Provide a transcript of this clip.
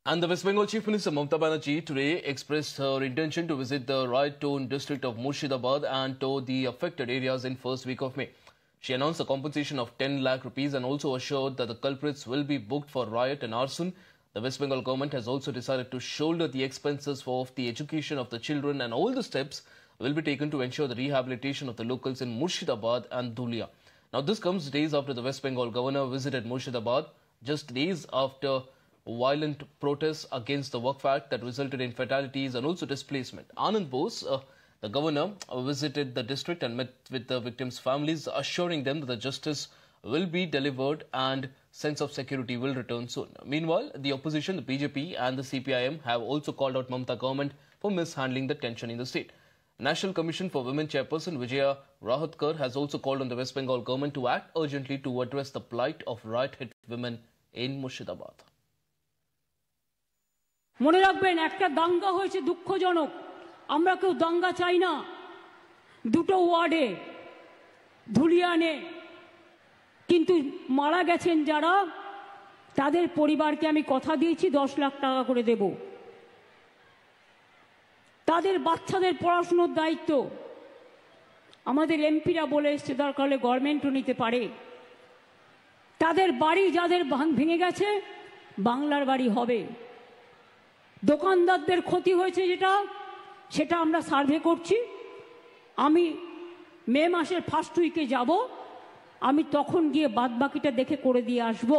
And the West Bengal Chief Minister Mamata Banerjee today expressed her intention to visit the riot-torn district of Murshidabad and tour the affected areas in first week of May. She announced a compensation of 10 lakh rupees and also assured that the culprits will be booked for riot and arson. The West Bengal government has also decided to shoulder the expenses for the education of the children, and all the steps will be taken to ensure the rehabilitation of the locals in Murshidabad and Dhulia. Now, this comes days after the West Bengal governor visited Murshidabad, just days after violent protests against the Waqf Act that resulted in fatalities and also displacement. Anand Bose, the governor, visited the district and met with the victims' families, assuring them that the justice will be delivered and sense of security will return soon. Meanwhile, the opposition, the BJP and the CPIM have also called out Mamata government for mishandling the tension in the state. National Commission for Women Chairperson Vijaya Rahatkar has also called on the West Bengal government to act urgently to address the plight of riot-hit women in Murshidabad. মনে রাখবেন একটা দাঙ্গা হয়েছে দুঃখজনক আমরা কেউ দাঙ্গা চাই না দুটো ওয়ার্ডে ধুলিয়ানে কিন্তু মারা গেছেন যারা তাদের পরিবারকে আমি কথা দিয়েছি 10 লাখ টাকা করে দেব তাদের বাচ্চাদের পড়াশোনার দায়িত্ব আমাদের এমপিরা বলে এসেছে দরকার হলে গভর্নমেন্টও নিতে পারে তাদের বাড়ি যাদের ভেঙে গেছে বাংলার বাড়ি হবে দোকানদারদের ক্ষতি হয়েছে সেটা আমরা সার্ভে করছি আমি মে মাসের ফার্স্ট উইকে যাব আমি তখন গিয়ে বাদবাকিটা দেখে করে দিয়ে আসব।